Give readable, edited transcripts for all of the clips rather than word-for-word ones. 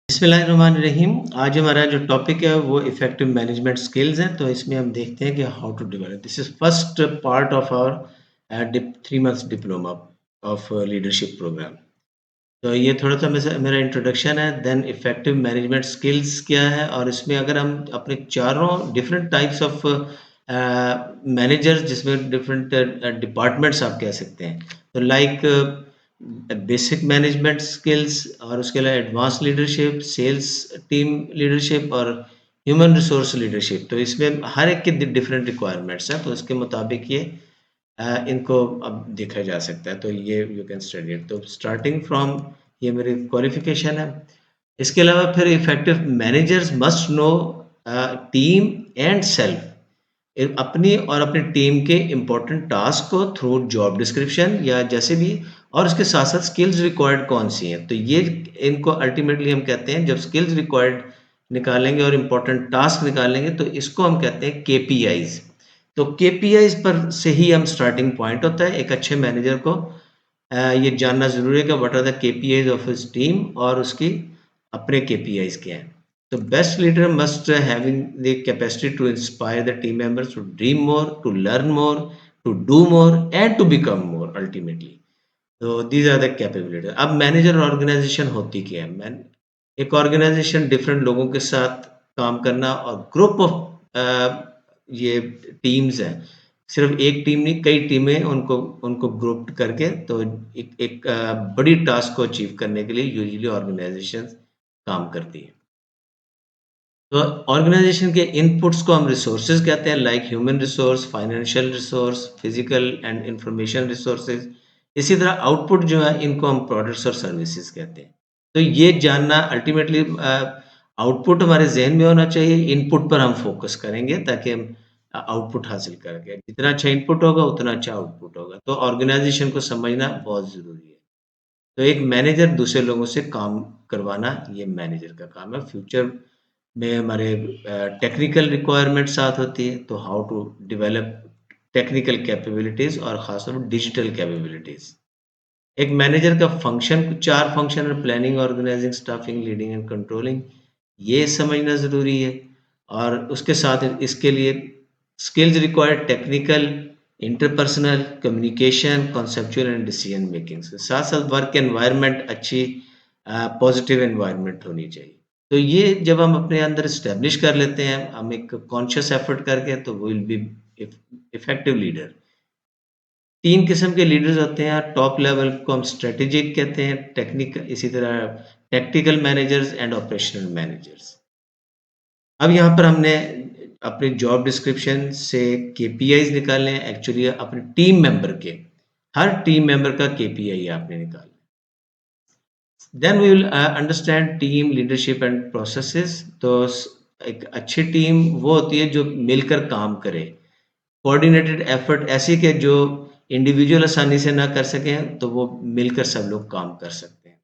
बिस्मिल्लाहिर्रहमानिर्रहीम। आज हमारा जो टॉपिक है वो इफेक्टिव मैनेजमेंट स्किल्स है। तो इसमें हम देखते हैं कि how to develop this is first part of our 3 months diploma of leadership programme. तो ये थोड़ा सा मेरा इंट्रोडक्शन है। देन इफेक्टिव मैनेजमेंट स्किल्स क्या है, और इसमें अगर हम अपने चारों डिफरेंट टाइप्स ऑफ मैनेजर्स, जिसमें डिफरेंट डिपार्टमेंट्स आप कह सकते हैं, तो लाइक बेसिक मैनेजमेंट स्किल्स, और उसके अलावा advance leadership, sales team leadership और ह्यूमन रिसोर्स लीडरशिप। तो इसमें हर एक के डिफरेंट रिक्वायरमेंट्स हैं, तो उसके मुताबिक ये इनको अब देखा जा सकता है। तो ये यू कैन स्टडी इट। तो स्टार्टिंग फ्रॉम, ये मेरी क्वालिफिकेशन है। इसके अलावा फिर effective managers must know team and self, अपनी और अपनी टीम के इम्पोर्टेंट टास्क को थ्रू जॉब डिस्क्रिप्शन या जैसे भी, और उसके साथ साथ स्किल्स रिक्वायर्ड कौन सी हैं। तो ये इनको अल्टीमेटली हम कहते हैं, जब स्किल्स रिक्वायर्ड निकालेंगे और इम्पोर्टेंट टास्क निकालेंगे, तो इसको हम कहते हैं केपीआईज। तो केपीआईज पर से ही हम स्टार्टिंग पॉइंट होता है एक अच्छे मैनेजर को। ये जानना ज़रूरी है कि what are the KPIs of his team, और उसकी अपने केपीआईज क्या हैं। The best leader must having the capacity to inspire the team members to dream more, to learn more, to do more, and to become more ultimately. So these are the capabilities. अब manager organisation होती क्या है? Man एक organisation different लोगों के साथ काम करना, और ग्रुप ऑफ ये टीम्स हैं। सिर्फ एक टीम नहीं, कई टीमें, उनको उनको ग्रुप करके, तो एक बड़ी टास्क को अचीव करने के लिए यूजुअली ऑर्गेनाइजेशन काम करती है। तो ऑर्गेनाइजेशन के इनपुट्स को हम रिसोर्सेज कहते हैं, like human resource, financial resource, physical and information resources. इसी तरह आउटपुट जो है, इनको हम प्रोडक्ट्स और सर्विसेज कहते हैं। तो ये जानना अल्टीमेटली, आउटपुट हमारे जहन में होना चाहिए, इनपुट पर हम फोकस करेंगे ताकि हम आउटपुट हासिल करेंगे। जितना अच्छा इनपुट होगा उतना अच्छा आउटपुट होगा। तो ऑर्गेनाइजेशन को समझना बहुत ज़रूरी है। तो एक मैनेजर दूसरे लोगों से काम करवाना, ये मैनेजर का काम है। फ्यूचर में हमारे टेक्निकल रिक्वायरमेंट साथ होती है, तो how to develop technical capabilities, और खासतौर पर डिजिटल कैपेबिलिटीज। एक मैनेजर का फंक्शन, 4 फंक्शन है: planning, organising, staffing, leading and controlling. ये समझना ज़रूरी है। और उसके साथ इसके लिए skills required: technical, interpersonal, communication, conceptual and decision making. साथ साथ वर्क एनवायरनमेंट अच्छी, पॉजिटिव एनवायरनमेंट होनी चाहिए। तो ये जब हम अपने अंदर इस्टेब्लिश कर लेते हैं, हम एक कॉन्शियस एफर्ट करके, तो विल बी इफेक्टिव लीडर। 3 किस्म के लीडर्स होते हैं। टॉप लेवल को हम स्ट्रेटेजिक कहते हैं, टेक्निक, इसी तरह tactical managers and operational managers. अब यहाँ पर हमने अपनी जॉब डिस्क्रिप्शन से केपीआईज निकालने हैं, एक्चुअली अपने टीम मेंबर के, हर टीम मेंबर का केपीआई आपने निकालना। Then we will understand team leadership and processes. तो एक अच्छी टीम वो होती है जो मिलकर काम करे। कोऑर्डिनेटेड एफर्ट ऐसी कि जो इंडिविजुअल आसानी से ना कर सकें, तो वो मिलकर सब लोग काम कर सकते हैं।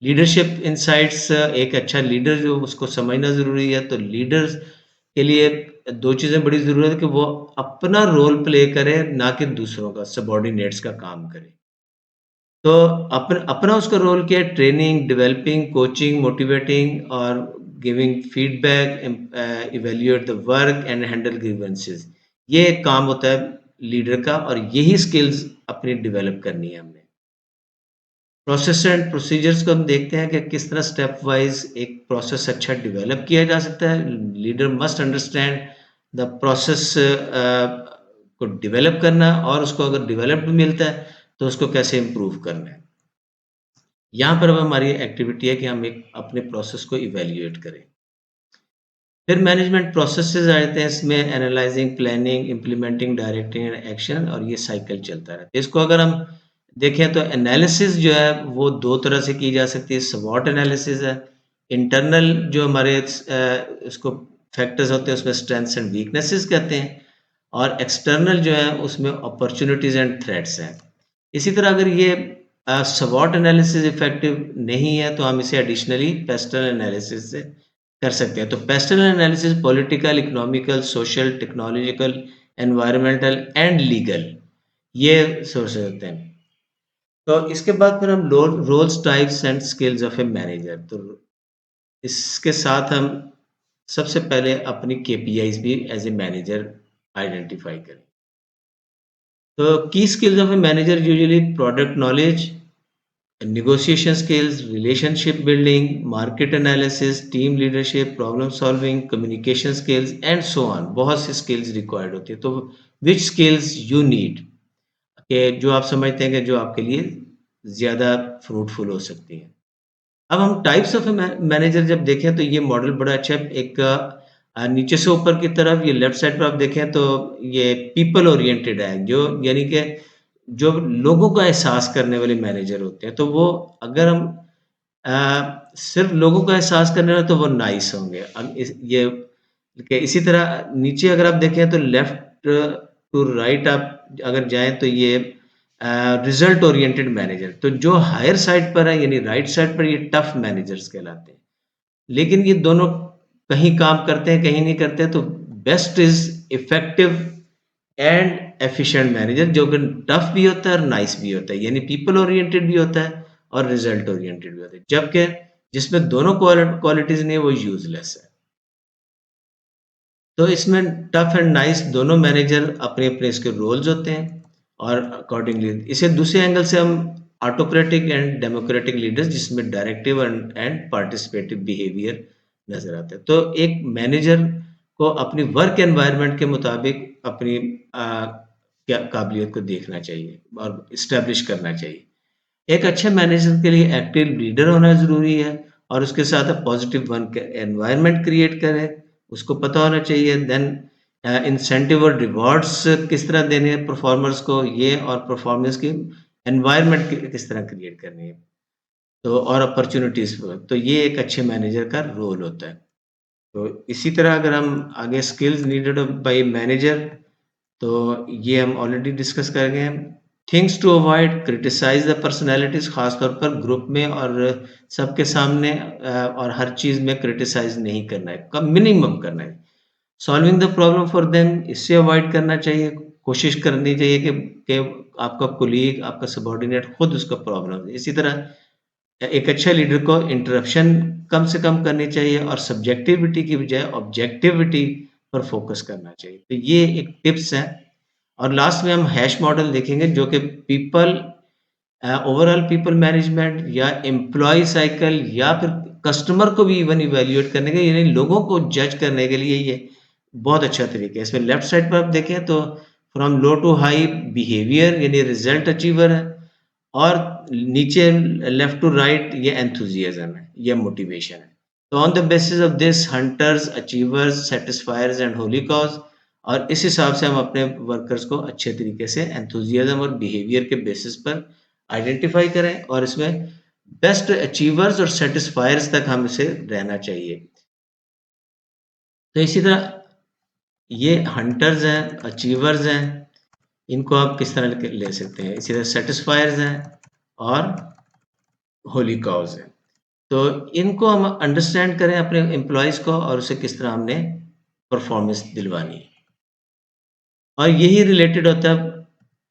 लीडरशिप इनसाइट्स, एक अच्छा लीडर जो, उसको समझना ज़रूरी है। तो लीडर्स के लिए 2 चीज़ें बड़ी ज़रूरत है कि वो अपना रोल प्ले करे, ना कि दूसरों का, सबॉर्डिनेट्स का काम करे। तो अपना उसका रोल क्या है? ट्रेनिंग, डेवलपिंग, कोचिंग, मोटिवेटिंग और giving feedback, evaluate the work and handle grievances. ये एक काम होता है लीडर का, और यही स्किल्स अपनी डेवलप करनी है हमने। प्रोसेस एंड प्रोसीजर्स को हम देखते हैं कि किस तरह स्टेप वाइज एक प्रोसेस अच्छा डेवलप किया जा सकता है। Leader must understand the process को डेवलप करना, और उसको अगर डेवलप्ड मिलता है, तो उसको कैसे इम्प्रूव करना है। यहाँ पर अब हमारी एक्टिविटी है कि हम एक अपने प्रोसेस को इवैल्यूएट करें। फिर मैनेजमेंट प्रोसेसेस आ जाते हैं इसमें: analysing, planning, implementing, directing and action, और ये साइकिल चलता रहता है। इसको अगर हम देखें तो एनालिसिस जो है वो 2 तरह से की जा सकती है। स्वॉट एनालिसिस है, इंटरनल जो हमारे इसको फैक्टर्स होते हैं, उसमें स्ट्रेंथ्स एंड वीकनेसेस कहते हैं, और एक्सटर्नल जो है उसमें अपॉर्चुनिटीज एंड थ्रेट्स हैं। इसी तरह अगर ये स्वॉट एनालिसिस इफेक्टिव नहीं है, तो हम इसे एडिशनली पेस्टल एनालिसिस से कर सकते हैं। तो PESTLE analysis political, economical, social, technological, environmental and legal, ये सोर्सेज होते हैं। तो इसके बाद फिर हम roles, types and skills of a manager. तो इसके साथ हम सबसे पहले अपनी केपीआईज भी एज ए मैनेजर आइडेंटिफाई करें। तो की skills of a manager usually product knowledge, negotiation skills, relationship building, market analysis, team leadership, problem solving, communication skills and so on। बहुत सी skills required होती है। तो which skills you need कि जो आप समझते हैं कि जो आपके लिए ज़्यादा fruitful हो सकती हैं। अब हम टाइप्स ऑफ मैनेजर जब देखें तो ये मॉडल बड़ा अच्छा है। एक नीचे से ऊपर की तरफ ये लेफ्ट साइड पर आप देखें तो ये पीपल ओरिएंटेड है, जो यानी कि जो लोगों का एहसास करने वाले मैनेजर होते हैं। तो वो अगर हम सिर्फ लोगों का एहसास करने वाले तो वो नाइस होंगे। अब ये कि इसी तरह नीचे अगर आप देखें तो लेफ्ट टू राइट आप अगर जाएं तो ये रिजल्ट ओरिएंटेड मैनेजर, तो जो हायर साइड पर है यानी राइट साइड पर ये टफ मैनेजर्स कहलाते हैं। लेकिन ये दोनों कहीं काम करते हैं कहीं नहीं करते हैं। तो best is effective and efficient manager, जो कि टफ भी होता है और नाइस भी होता है, यानी पीपल ओरिएंटेड भी होता है और रिजल्ट ओरिएंटेड भी होता है। जबकि जिसमें दोनों क्वालिटीज नहीं है वो यूजलेस है। तो इसमें टफ एंड नाइस दोनों मैनेजर अपने अपने इसके रोल्स होते हैं और अकॉर्डिंगली इसे दूसरे एंगल से हम ऑटोक्रेटिक एंड डेमोक्रेटिक लीडर्स, जिसमें डायरेक्टिव एंड पार्टिसिपेटिव बिहेवियर नजर आता है। तो एक मैनेजर को अपनी वर्क एनवायरनमेंट के मुताबिक अपनी क्या काबिलियत को देखना चाहिए और इस्टेब्लिश करना चाहिए। एक अच्छे मैनेजर के लिए एक्टिव लीडर होना ज़रूरी है और उसके साथ पॉजिटिव वर्क एनवायरनमेंट क्रिएट करें, उसको पता होना चाहिए। देन इंसेंटिव और रिवॉर्ड्स किस तरह देने हैं परफॉर्मर्स को, ये और परफॉर्मेंस की एनवायरनमेंट किस तरह क्रिएट करनी है, तो और अपॉर्चुनिटीज़। तो ये एक अच्छे मैनेजर का रोल होता है। तो इसी तरह अगर हम आगे स्किल्स नीडेड बाय मैनेजर, तो ये हम ऑलरेडी डिस्कस कर गए हैं। Things to avoid, criticise the personalities, खासतौर पर ग्रुप में और सबके सामने और हर चीज़ में क्रिटिसाइज नहीं करना है, कम मिनिमम करना है। Solving the problem for them, इससे अवॉइड करना चाहिए। कोशिश करनी चाहिए कि आपका कोलीग, आपका सबॉर्डिनेट खुद उसका प्रॉब्लम। इसी तरह एक अच्छा लीडर को इंटरप्शन कम से कम करनी चाहिए और सब्जेक्टिविटी की बजाय ऑब्जेक्टिविटी पर फोकस करना चाहिए। तो ये एक टिप्स है। और लास्ट में हम हैश मॉडल देखेंगे, जो कि पीपल ओवरऑल पीपल मैनेजमेंट या एम्प्लॉय साइकिल या फिर कस्टमर को भी इवन इवैल्यूएट करने के, यानी लोगों को जज करने के लिए ये बहुत अच्छा तरीका है। इसमें लेफ्ट साइड पर आप देखें तो from low to high behaviour यानी रिजल्ट अचीवर है, और नीचे लेफ्ट टू राइट ये एंथुजियाज्म है, ये मोटिवेशन है। तो on the basis of this hunters, achievers, satisfiers and holy cause, और इस हिसाब से हम अपने वर्कर्स को अच्छे तरीके से एंथुजियाज्म और बिहेवियर के बेसिस पर आइडेंटिफाई करें, और इसमें बेस्ट अचीवर्स और सेटिस्फायर्स तक हम इसे रहना चाहिए। तो इसी तरह ये हंटर्स हैं, अचीवर्स हैं, इनको आप किस तरह ले सकते हैं। इसी तरह सेटिस्फायर्स हैं और होली कॉज है। तो इनको हम अंडरस्टैंड करें अपने एम्प्लॉयज़ को, और उसे किस तरह हमने परफॉर्मेंस दिलवानी है। और यही रिलेटेड होता है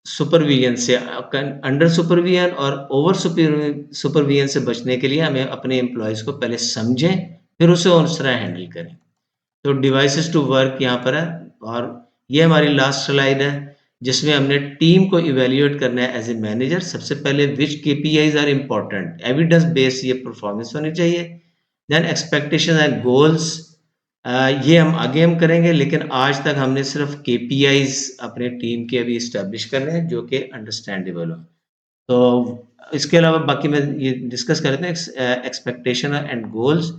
सुपरविजन से। अंडर सुपरविजन और ओवर सुपरविजन से बचने के लिए हमें अपने एम्प्लॉयज़ को पहले समझें, फिर उसे उस तरह हैंडल करें। तो डिवाइसेस टू वर्क यहाँ पर है, और ये हमारी लास्ट स्लाइड है जिसमें हमने टीम को इवेल्युएट करना है एज ए मैनेजर। सबसे पहले which KPIs are important, evidence based ये परफॉर्मेंस होनी चाहिए। देन एक्सपेक्टेशन एंड गोल्स, ये हम करेंगे, लेकिन आज तक हमने सिर्फ केपीआईज अपने टीम के अभी इस्टेब्लिश करने हैं जो कि अंडरस्टैंडेबल हो। तो इसके अलावा बाकी मैं ये डिस्कस कर रहे थे एक्सपेक्टेशन एंड गोल्स।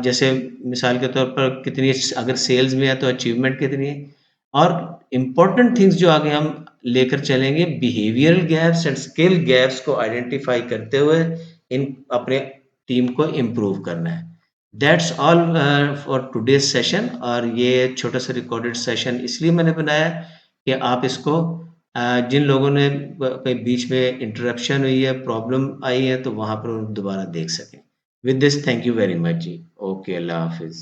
जैसे मिसाल के तौर पर कितनी, अगर सेल्स में है तो अचीवमेंट कितनी है, और इम्पोर्टेंट थिंग्स जो आगे हम लेकर चलेंगे, behavioural gaps and skill gaps को आइडेंटिफाई करते हुए इन अपने टीम को इम्प्रूव करना है। That's all for today's session. और ये छोटा सा रिकॉर्डेड सेशन इसलिए मैंने बनाया कि आप इसको जिन लोगों ने कहीं बीच में इंटरप्शन हुई है, प्रॉब्लम आई है, तो वहाँ पर दोबारा देख सकें। With this, thank you very much. Ji. Okay, Allah Hafiz.